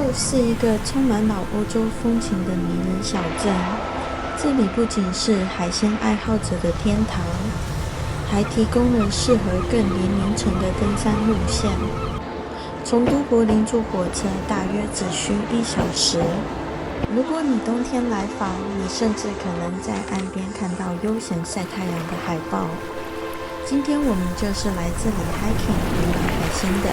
Hull 是一个充满老欧洲风情的迷人小镇，这里不仅是海鲜爱好者的天堂，还提供了适合更年龄层的登山路线。从都柏林坐火车大约只需1小时。如果你冬天来访，你甚至可能在岸边看到悠闲晒太阳的海豹。今天我们就是来这里 hiking 游览海鲜的。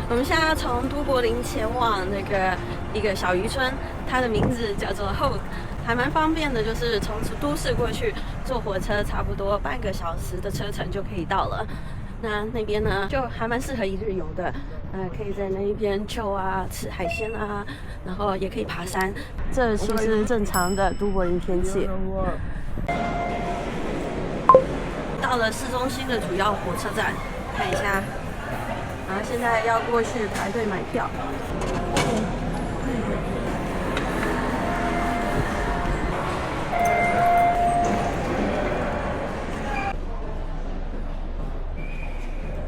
我们现在要从都柏林前往那个一个小渔村，它的名字叫做 Hull， 还蛮方便的，就是从都市过去坐火车差不多半个小时的车程就可以到了。那边呢就还蛮适合一日游的，可以在那一边chill啊，吃海鲜啊，然后也可以爬山。这其实是正常的都柏林天气。到了市中心的主要火车站，看一下。然后现在要过去排队买票。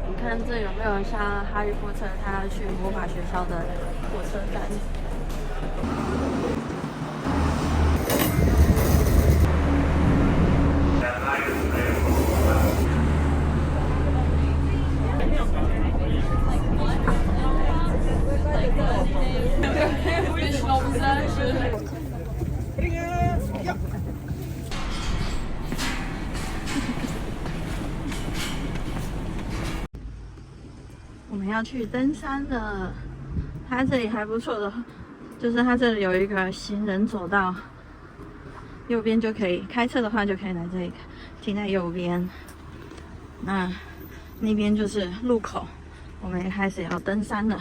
你看这有没有像哈利波特他去魔法学校的火车站？我们要去登山了，它这里还不错的，就是它这里有一个行人走道，右边就可以开车的话就可以来这里停在右边。那边就是路口，我们也开始要登山了。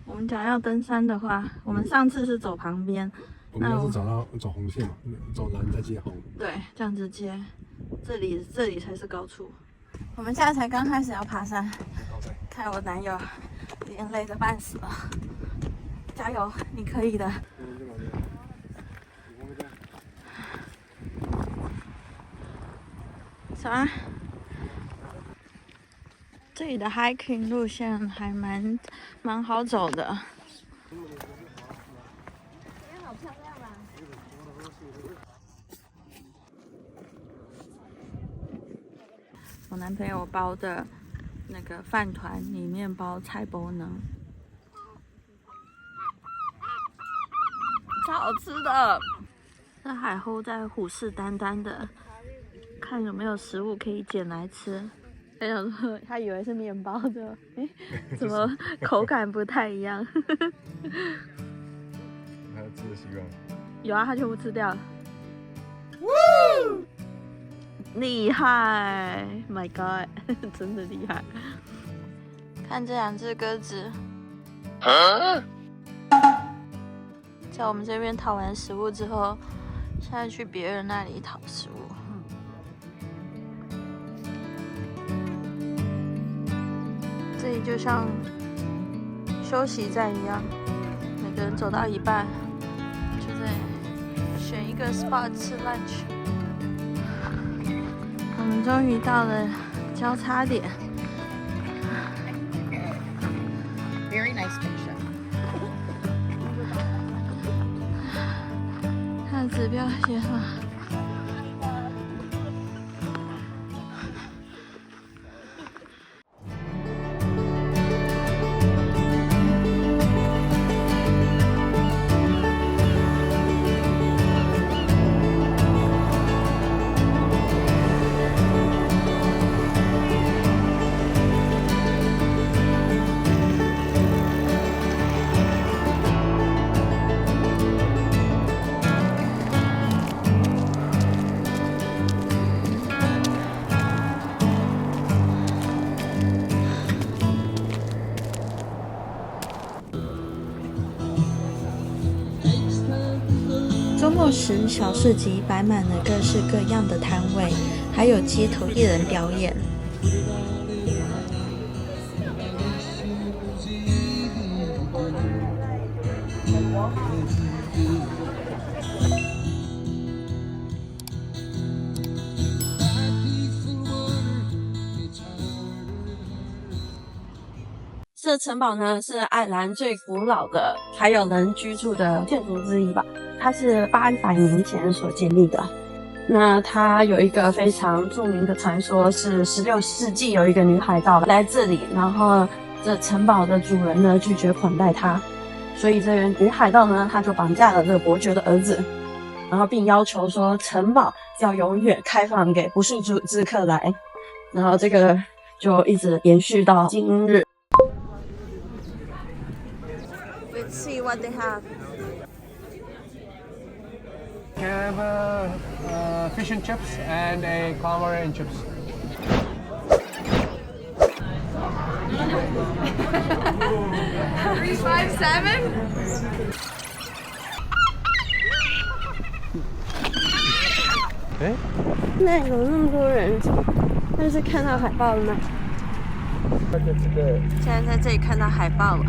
我们假如要登山的话，我们上次是走旁边，我们要是走红线嘛，走蓝再接红。对，这样子接，这里才是高处。我们现在才刚开始要爬山，看我男友有点累得半死了，加油，你可以的。什么？这里的 hiking 路线还蛮好走的。好漂亮啊！我男朋友包的那个饭团里面包菜包呢，超好吃的。这海鸥在虎视眈眈的，看有没有食物可以捡来吃。他想说，他以为是面包的，怎么口感不太一样？他吃的习惯。有啊，他全部吃掉了。厉害 ！My God， 真的厉害！看这2只鸽子，在我们这边讨完食物之后，现在去别人那里讨食物。这里就像休息站一样，每个人走到一半，就在选一个 spot 吃 lunch。我们终于到了交叉点。Very nice station. 它的指标写什么？周末时，小市集摆满了各式各样的摊位，还有街头艺人表演。这城堡呢是爱尔兰最古老的还有人居住的建筑之一吧，它是800年前所建立的。那它有一个非常著名的传说，是16世纪有一个女海盗来这里，然后这城堡的主人呢拒绝款待她，所以这个女海盗呢，她就绑架了这个伯爵的儿子，然后并要求说城堡要永远开放给不速之客来，然后这个就一直延续到今日。Let's see what they have. I have fish and chips and a calamari and chips. Three, five, seven. 哎，那有那么多人，但是看到海豹了吗？现在在这里看到海豹了。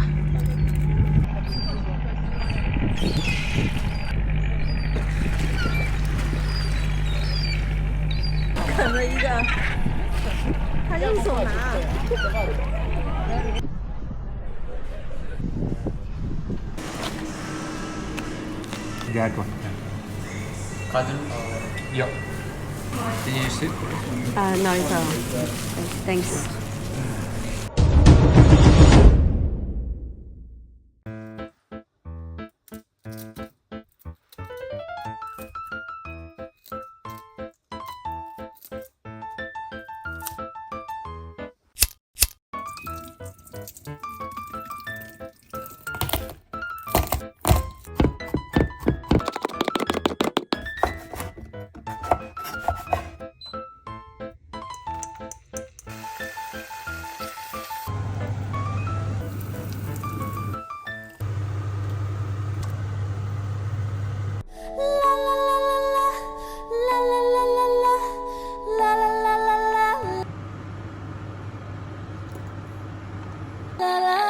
啃了一个，他用手拿。That one. Cotton? Yeah. Can you use it? No, it's all. Thanks. La la